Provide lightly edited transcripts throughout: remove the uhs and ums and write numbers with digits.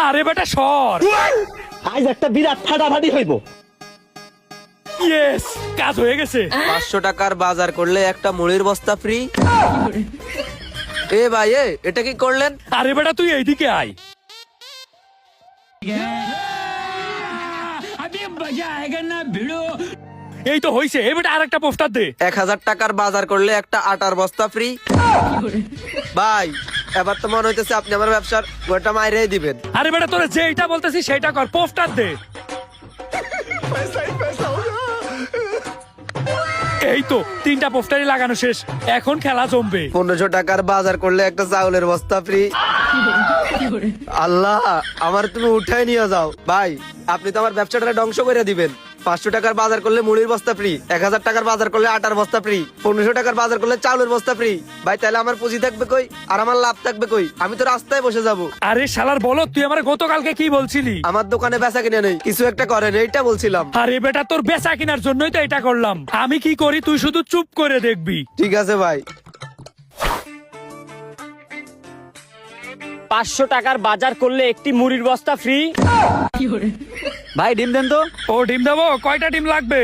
আরে বেটা সর, আজ একটা বিরাট ফাটাফাটি হইব। ইয়েস, কাজ হয়ে গেছে। 500 টাকার বাজার করলে একটা মুড়ির বস্তা ফ্রি। এ ভাই এটা কি করলেন? আরে বেটা তুই এইদিকে আয়। এই তো হইছে, এ বেটা আরেকটা পোস্টার দে। 1000 টাকার বাজার করলে একটা আটার বস্তা ফ্রি। ভাই এবার তো মনে হইতেছে আপনি আমার ব্যবসার গোটা মাইরেই দিবেন। আরে বেটা তোরে যেটা বলতেছি সেটা কর, পোস্টার দে। এই তো 3টা পোস্টারই লাগানো শেষ, এখন খেলা জমবে। 1500 টাকার বাজার করলে একটা চাউলের বস্তা ফ্রি। আল্লাহ, আমার তুমি উঠাই নিয়ে যাও। ভাই আপনি তো আমার ব্যবসাটা ধ্বংস করে দিবেন। 500 টাকার বাজার করলে মুড়ির বস্তা ফ্রি, 1000 টাকার বাজার করলে আটার বস্তা ফ্রি, 1500 টাকার বাজার করলে চাউলের বস্তা ফ্রি। ভাই তাহলে আমার পুঁজি থাকবে কই আর আমার লাভ থাকবে কই? আমি তো রাস্তায় বসে যাব। আরে শালার বলো, তুই আমার গতকালকে কি বলছিলি? আমার দোকানে বেচা কিনে নেই, কিছু একটা করেন, এইটা বলছিলাম। আরে বেটা তোর বেচা কেনার জন্যই তো এটা করলাম। আমি কি করি তুই শুধু চুপ করে দেখবি। ঠিক আছে ভাই। 500 টাকার বাজার করলে একটি মুড়ির বস্তা ফ্রি। ভাই ডিম দেন তো। ও ডিম দেবো, কয়টা ডিম লাগবে?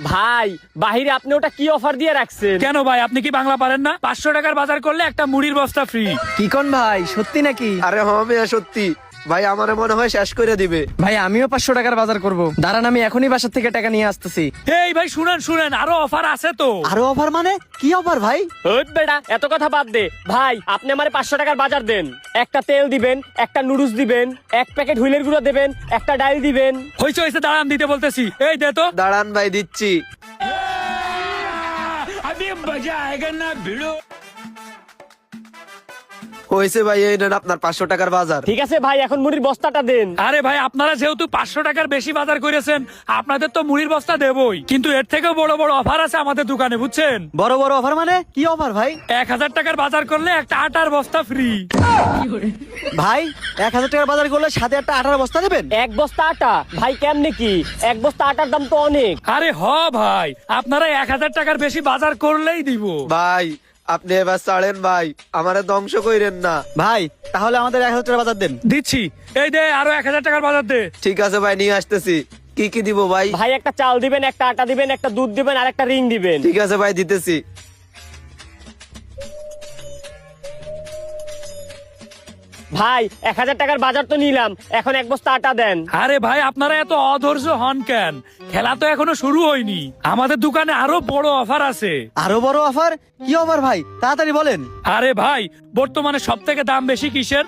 ভাই বাহিরে আপনি ওটা কি অফার দিয়ে রাখছেন? কেন ভাই, আপনি কি বাংলা পারেন না? 500 টাকার বাজার করলে একটা মুড়ির বস্তা ফ্রি। কি কোন ভাই, সত্যি নাকি? আরে হ্যাঁ সত্যি ভাই, আমার মনে হয় শেষ করে দিবে। ভাই আমিও 500 টাকার বাজার করব। দাঁড়ান আমি এখনই বাসার থেকে টাকা নিয়ে আসতেছি। এই ভাই শুনেন শুনেন, আরো অফার আছে তো। আরো অফার মানে? কি অফার ভাই? ওই বেটা এত কথা বাদ দে। ভাই আপনি আমারে 500 টাকার বাজার দেন। একটা তেল দিবেন, একটা নুডলস দিবেন, এক প্যাকেট হুইলের গুঁড়ো দেবেন, একটা ডাল দিবেন। হইছে হইছে, দাঁড়ান দিতে বলতেছি। এই দে তো। দাঁড়ান ভাই দিচ্ছি। হয়েছে ভাই, এই নেন আপনার 500 টাকার বাজার। ঠিক আছে ভাই, এখন মুড়ির বস্তাটা দেন। আরে ভাই আপনারা যেহেতু 500 টাকার বেশি বাজার করেছেন, আপনাদের তো মুড়ির বস্তা দেবই, কিন্তু এর থেকেও বড় বড় অফার আছে আমাদের দোকানে, বুঝছেন? বড় বড় অফার মানে? কি অফার ভাই? 1000 টাকার বাজার করলে একটা আটার বস্তা ফ্রি। ভাই 1000 টাকার বাজার করলে সাথে একটা 18 বস্তা দেবেন? এক বস্তা আটা? ভাই কেমনে কি? এক বস্তা আটার দাম তো অনেক। আরে হ ভাই, আপনারা 1000 টাকার বেশি বাজার করলেই দিব। ভাই আপনি এবার ছাড়েন ভাই, আমারে ধ্বংস কইরেন না। ভাই তাহলে আমাদের 1000 টাকার বাজার দেন। দিচ্ছি, এই দে আরো 1000 টাকার বাজার দে। ঠিক আছে ভাই, নিয়ে আসতেছি। কি কি দিব ভাই? ভাই একটা চাল দিবেন, একটা আটা দিবেন, একটা দুধ দিবেন আর একটা রিং দিবেন। ঠিক আছে ভাই, দিতেছি। ভাই 1000 টাকার বাজার তো নিলাম, এখন এক বস্তা আটা দেন। আরে ভাই আপনারা এত অধৈর্য হন কেন? খেলা তো এখনো শুরু হয়নি, আমাদের দোকানে আরো বড় অফার আছে। আরো বড় অফার? কি অফার ভাই, তাড়াতাড়ি বলেন। আরে ভাই বর্তমানে সব থেকে দাম বেশি কিসের?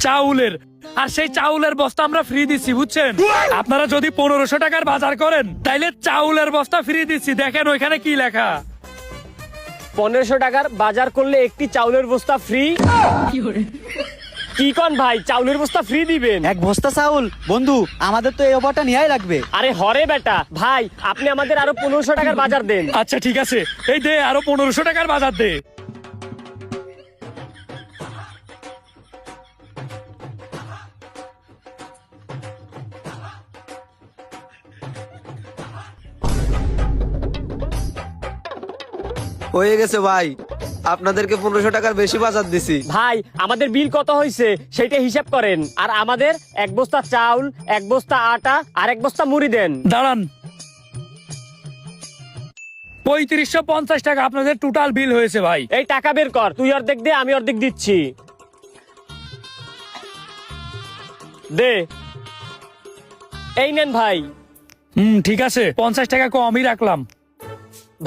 চাউলের। আর সেই চাউলের বস্তা আমরা ফ্রি দিচ্ছি, বুঝছেন? আপনারা যদি 1500 টাকার বাজার করেন তাইলে চাউলের বস্তা ফ্রি দিচ্ছি। দেখেন ওইখানে কি লেখা। 1500 টাকার বাজার করলে একটি চাউলের বস্তা ফ্রি। কি কোন ভাই, চাউলের বস্তা ফ্রি দিবেন? এক বস্তা চাউল? বন্ধু আমাদের তো এই অফারটা নিয়েই লাগবে। আরে হরে বেটা, ভাই আপনি আমাদের আরো 1500 টাকার বাজার দেন। আচ্ছা ঠিক আছে, এই দে আরো 1500 টাকার বাজার দে। হয়ে গেছে ভাই, আপনাদেরকে 1500 টাকার বেশি বাজার দিছি। ভাই আমাদের বিল কত হয়েছে সেটা হিসাব করেন, আর আমাদের এক বস্তা চাউল, এক বস্তা আটা আর এক বস্তা মুড়ি দেন। দাঁড়ান, 3550 টাকা আপনাদের টোটাল বিল হয়েছে ভাই। এই টাকা বের কর, তুই অর্ধেক দে, আমি অর্ধেক দিচ্ছি। দে, এই নেন ভাই। ঠিক আছে, 50 টাকা কমই রাখলাম।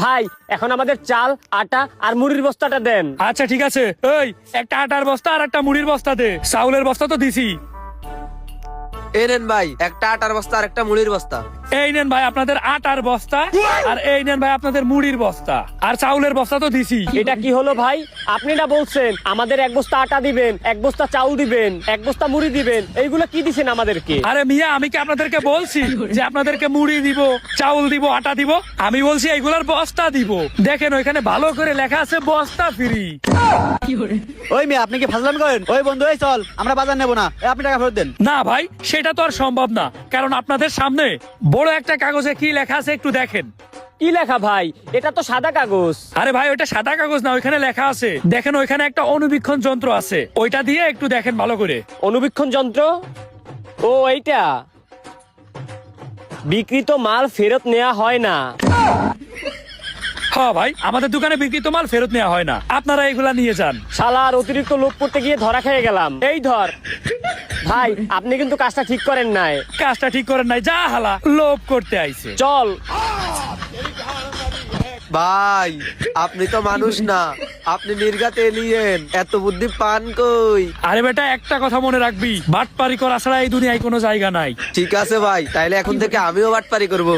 ভাই এখন আমাদের চাল, আটা আর মুড়ির বস্তাটা দেন। আচ্ছা ঠিক আছে, এই একটা আটার বস্তা আর একটা মুড়ির বস্তা দে। চাউলের বস্তা তো দিছি। এই নেন ভাই একটা আটার বস্তা আর একটা মুড়ির বস্তা। এই নেন ভাই আপনাদের আটার বস্তা, আর এই নেন ভাই আপনাদের মুড়ির বস্তা, আর চাউলের বস্তা তো দিছি। এটা কি হলো ভাই? আপনি না বলছেন আমাদের এক বস্তা আটা দিবেন, এক বস্তা চাউল দিবেন, এক বস্তা মুড়ি দিবেন, এইগুলো কি দিছেন আমাদেরকে? আরে মিয়া, আমি কি আপনাদেরকে বলছি যে আপনাদেরকে মুড়ি দিব, চাউল দিব, আটা দিব? আমি বলছি এইগুলার বস্তা দিব। দেখেন ওইখানে ভালো করে লেখা আছে বস্তা ফ্রি। ওই মেয়ে আপনি কি ফাজলামি করেন? ওই বন্ধু এই চল, আমরা বাজার নেব না, আপনি টাকা ফেরত দেন। না ভাই, সেটা তো আর সম্ভব না, কারণ আপনাদের সামনে বড় একটা কাগজে কি লেখা আছে একটু দেখেন। কি লেখা ভাই? এটা তো সাদা কাগজ। আরে ভাই ওইটা সাদা কাগজ না, ওইখানে লেখা আছে দেখেন, ওইখানে একটা অনুবীক্ষণ যন্ত্র আছে, ওইটা দিয়ে একটু দেখেন ভালো করে। অনুবীক্ষণ যন্ত্র? ও এইটা। বিক্রিত মাল ফেরত নেওয়া হয় না। হ্যাঁ ভাই, আমাদের দোকানে বিক্রিত মাল ফেরত নেওয়া হয় না, আপনারা এগুলা নিয়ে যান। শালার অতিরিক্ত লোভ করতে গিয়ে ধরা খেয়ে গেলাম। এই ধর ভাই, আপনি কিন্তু কাজটা ঠিক করেন নাই। কাজটা ঠিক করেন নাই, যা হালা লোভ করতে আইছে। চল। ভাই আপনি তো মানুষ না, আপনি নির্ঘাত এলিয়েন, এত বুদ্ধি পান কই? আরে বেটা একটা কথা মনে রাখবি, বাটপারি করা ছাড়া এই দুনিয়ায় কোনো জায়গা নাই। ঠিক আছে ভাই, তাইলে এখন থেকে আমিও বাটপারি করব।